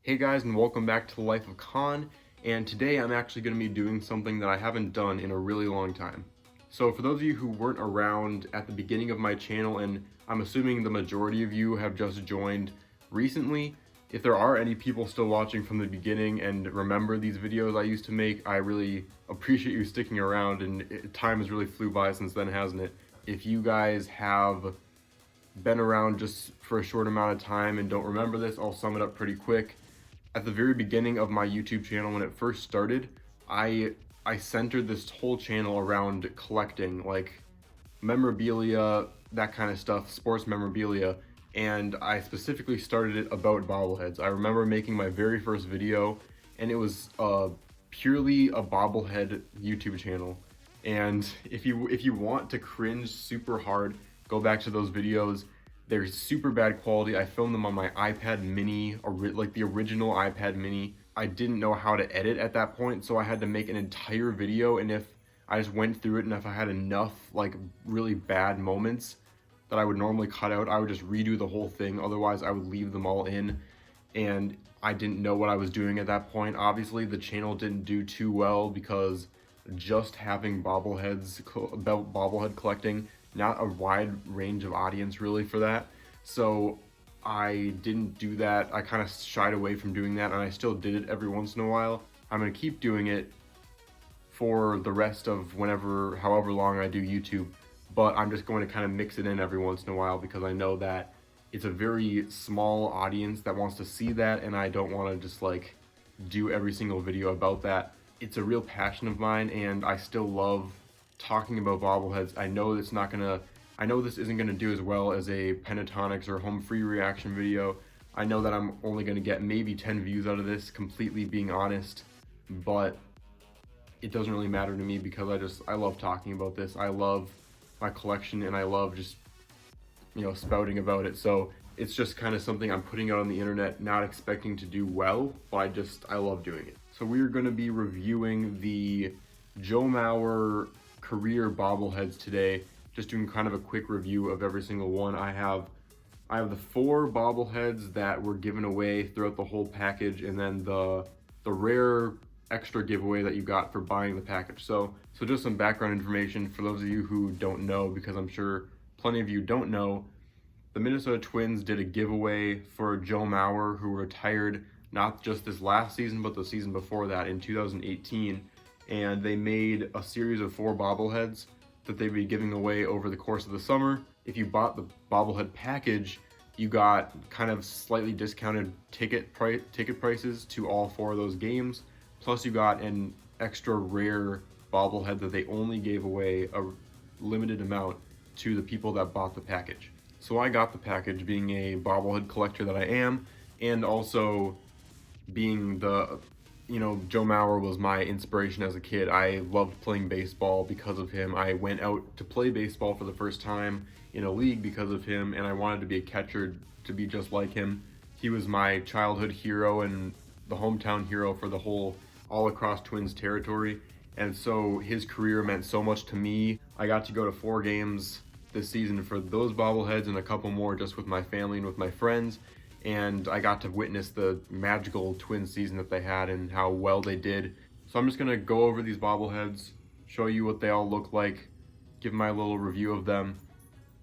Hey guys, and welcome back to the Life of Khan, and today I'm actually going to be doing something that I haven't done in a really long time. So for those of you who weren't around at the beginning of my channel, and I'm assuming the majority of you have just joined recently, if there are any people still watching from the beginning and remember these videos I used to make, I really appreciate you sticking around, and time has really flew by since then, hasn't it? If you guys have been around just for a short amount of time and don't remember this, I'll sum it up pretty quick. At the very beginning of my YouTube channel, when it first started, I centered this whole channel around collecting, like memorabilia, that kind of stuff, sports memorabilia, and I specifically started it about bobbleheads. I remember making my very first video, and it was purely a bobblehead YouTube channel. And if you want to cringe super hard, go back to those videos. They're super bad quality. I filmed them on my iPad mini, like the original iPad mini. I didn't know how to edit at that point, so I had to make an entire video, and if I just went through it and if I had enough like really bad moments that I would normally cut out, I would just redo the whole thing. Otherwise, I would leave them all in, and I didn't know what I was doing at that point. Obviously, the channel didn't do too well because just having bobbleheads, about bobblehead collecting, not a wide range of audience really for that. So I didn't do that. I kind of shied away from doing that, and I still did it every once in a while. I'm gonna keep doing it for the rest of however long I do YouTube, but I'm just going to kind of mix it in every once in a while because I know that it's a very small audience that wants to see that, and I don't want to just like do every single video about that. It's a real passion of mine, and I still love talking about bobbleheads. I know this isn't gonna do as well as a Pentatonics or home free reaction video. I know that I'm only gonna get maybe 10 views out of this, completely being honest, but it doesn't really matter to me because I love talking about this. I love my collection, and I love just, spouting about it. So it's just kind of something I'm putting out on the internet, not expecting to do well, but I love doing it. So we're gonna be reviewing the Joe Mauer career bobbleheads today, just doing kind of a quick review of every single one. I have the 4 bobbleheads that were given away throughout the whole package, and then the rare extra giveaway that you got for buying the package. So just some background information for those of you who don't know, because I'm sure plenty of you don't know. The Minnesota Twins did a giveaway for Joe Mauer, who retired not just this last season, but the season before that in 2018. And they made a series of 4 bobbleheads that they'd be giving away over the course of the summer. If you bought the bobblehead package, you got kind of slightly discounted ticket prices to all 4 of those games. Plus you got an extra rare bobblehead that they only gave away a limited amount to the people that bought the package. So I got the package, being a bobblehead collector that I am, and also being Joe Mauer was my inspiration as a kid. I loved playing baseball because of him. I went out to play baseball for the first time in a league because of him, and I wanted to be a catcher to be just like him. He was my childhood hero and the hometown hero for the whole all across Twins territory, and so his career meant so much to me. I got to go to 4 games this season for those bobbleheads and a couple more just with my family and with my friends. And I got to witness the magical Twins season that they had and how well they did. So I'm just gonna go over these bobbleheads, show you what they all look like, give my little review of them,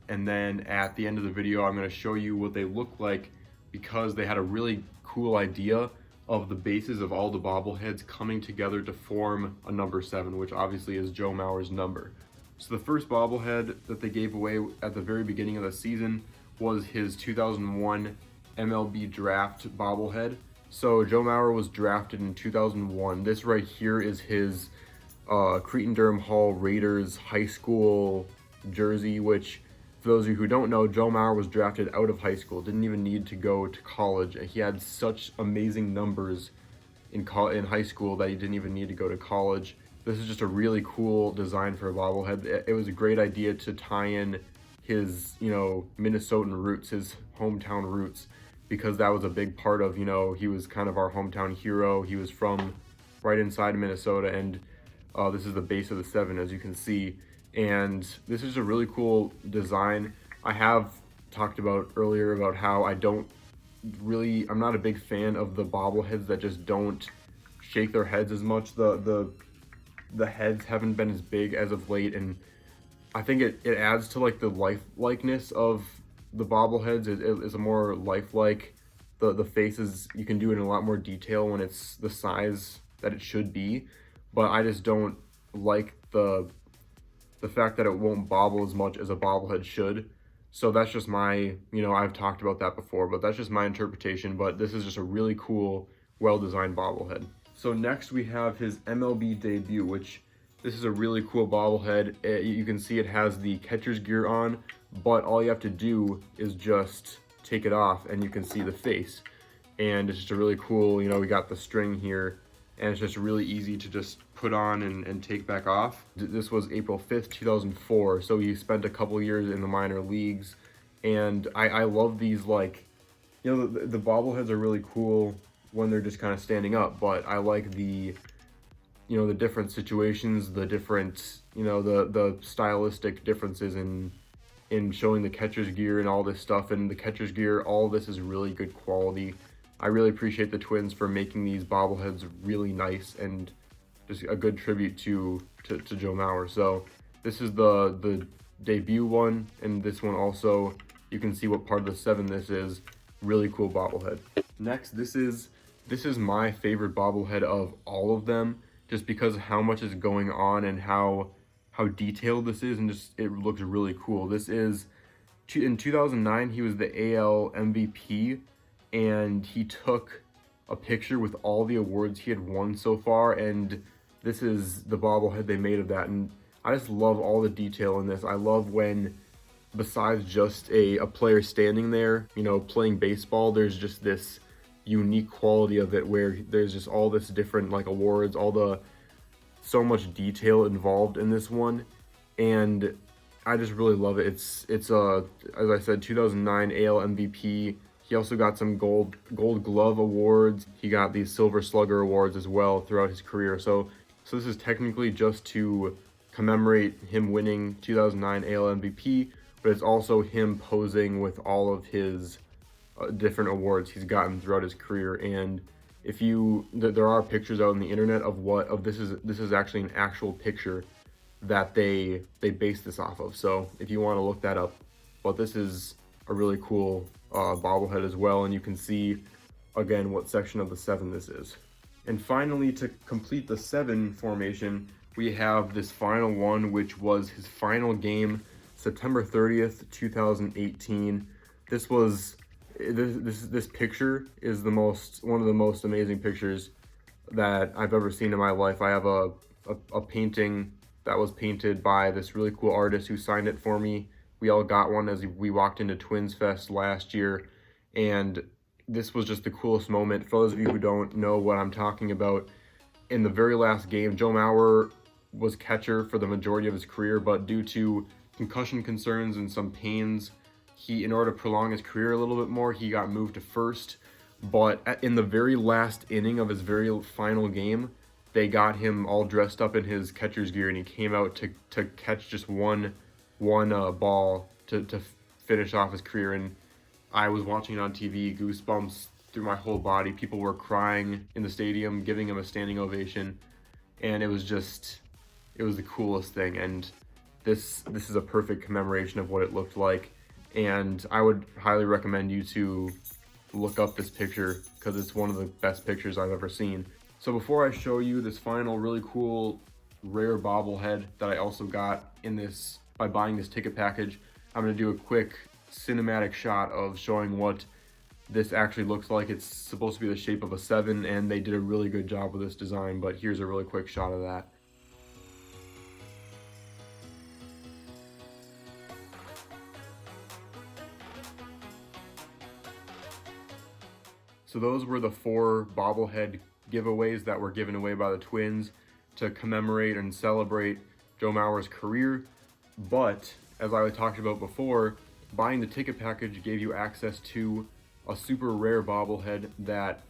and then at the end of the video I'm gonna show you what they look like, because they had a really cool idea of the bases of all the bobbleheads coming together to form a number 7, which obviously is Joe Mauer's number. So the first bobblehead that they gave away at the very beginning of the season was his 2001 MLB draft bobblehead. So Joe Mauer was drafted in 2001. This right here is his Cretin-Derham Hall Raiders high school jersey, which for those of you who don't know, Joe Mauer was drafted out of high school, didn't even need to go to college. He had such amazing numbers in high school that he didn't even need to go to college. This is just a really cool design for a bobblehead. It was a great idea to tie in his, Minnesotan roots, his hometown roots, because that was a big part of, he was kind of our hometown hero. He was from right inside Minnesota, and this is the base of the 7, as you can see. And this is a really cool design. I have talked about earlier about how I don't I'm not a big fan of the bobbleheads that just don't shake their heads as much. The heads haven't been as big as of late, and I think it adds to like the likeness of the bobbleheads. It is a more lifelike. The faces, you can do it in a lot more detail when it's the size that it should be, but I just don't like the fact that it won't bobble as much as a bobblehead should. So that's just my, I've talked about that before, but that's just my interpretation. But this is just a really cool, well-designed bobblehead. So next we have his MLB debut, which this is a really cool bobblehead. You can see it has the catcher's gear on, but all you have to do is just take it off and you can see the face. And it's just a really cool, we got the string here, and it's just really easy to just put on and take back off. This was April 5th, 2004, so he spent a couple years in the minor leagues, and I love these, like, the bobbleheads are really cool when they're just kind of standing up, but I like the different situations, the different, the stylistic differences in showing the catcher's gear and all this stuff. And the catcher's gear, all this is really good quality. I really appreciate the Twins for making these bobbleheads really nice and just a good tribute to Joe Mauer. So this is the debut one, and this one also, you can see what part of the 7 this is. Really cool bobblehead. Next, this is my favorite bobblehead of all of them, just because of how much is going on and how detailed this is, and just it looks really cool. This is in 2009, he was the AL MVP, and he took a picture with all the awards he had won so far, and this is the bobblehead they made of that. And I just love all the detail in this. I love when, besides just a player standing there, playing baseball, there's just this unique quality of it where there's just all this different like awards, so much detail involved in this one, and I just really love it. It's as I said, 2009 AL MVP. He also got some gold glove awards. He got these silver slugger awards as well throughout his career. So this is technically just to commemorate him winning 2009 AL MVP, but it's also him posing with all of his different awards he's gotten throughout his career. And there are pictures out on the internet of this is actually an actual picture that they based this off of. So if you want to look that up, but this is a really cool bobblehead as well, and you can see again what section of the 7 this is. And finally, to complete the 7 formation, we have this final one, which was his final game, September 30th, 2018. This picture is one of the most amazing pictures that I've ever seen in my life. I have a painting that was painted by this really cool artist who signed it for me. We all got one as we walked into Twins Fest last year, and this was just the coolest moment. For those of you who don't know what I'm talking about, in the very last game, Joe Mauer was catcher for the majority of his career, but due to concussion concerns and some pains, in order to prolong his career a little bit more, he got moved to first. But in the very last inning of his very final game, they got him all dressed up in his catcher's gear, and he came out to catch just one ball to finish off his career. And I was watching it on TV, goosebumps through my whole body. People were crying in the stadium, giving him a standing ovation, and it was the coolest thing. And this is a perfect commemoration of what it looked like. And I would highly recommend you to look up this picture because it's one of the best pictures I've ever seen. So before I show you this final really cool rare bobblehead that I also got by buying this ticket package, I'm going to do a quick cinematic shot of showing what this actually looks like. It's supposed to be the shape of a 7, and they did a really good job with this design, but here's a really quick shot of that. So those were the 4 bobblehead giveaways that were given away by the Twins to commemorate and celebrate Joe Mauer's career. But as I talked about before, buying the ticket package gave you access to a super rare bobblehead that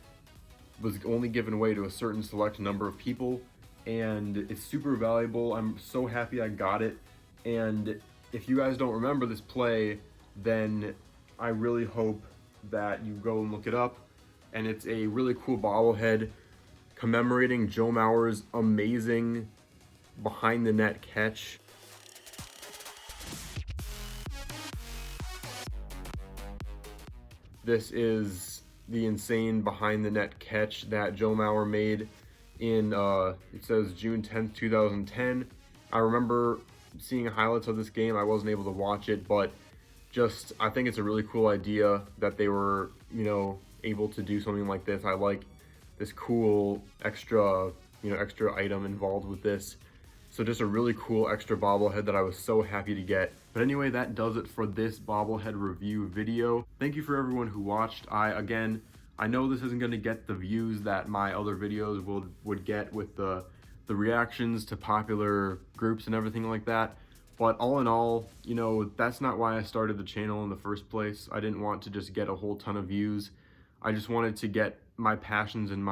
was only given away to a certain select number of people, and it's super valuable. I'm so happy I got it. And if you guys don't remember this play, then I really hope that you go and look it up, and it's a really cool bobblehead commemorating Joe Mauer's amazing behind the net catch. This is the insane behind the net catch that Joe Mauer made in, it says June 10th, 2010. I remember seeing highlights of this game. I wasn't able to watch it, but just, I think it's a really cool idea that they were, you know, able to do something like this. I like this cool extra, you know, extra item involved with this. So just a really cool extra bobblehead that I was so happy to get. But anyway, that does it for this bobblehead review video. Thank you for everyone who watched. I know this isn't gonna get the views that my other videos would get with the reactions to popular groups and everything like that. But all in all, you know, that's not why I started the channel in the first place. I didn't want to just get a whole ton of views. I just wanted to get my passions and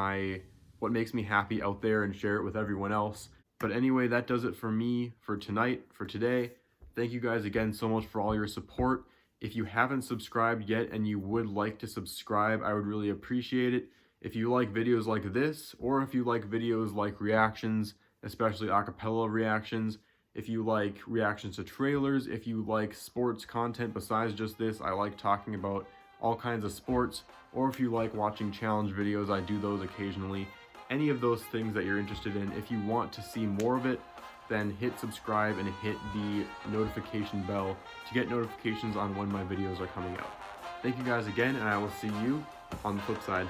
what makes me happy out there and share it with everyone else. But anyway, that does it for me for tonight, for today. Thank you guys again so much for all your support. If you haven't subscribed yet and you would like to subscribe, I would really appreciate it. If you like videos like this, or if you like videos like reactions, especially acapella reactions, if you like reactions to trailers, if you like sports content besides just this, I like talking about all kinds of sports, or if you like watching challenge videos, I do those occasionally. Any of those things that you're interested in, if you want to see more of it, then hit subscribe and hit the notification bell to get notifications on when my videos are coming out. Thank you guys again, and I will see you on the flip side.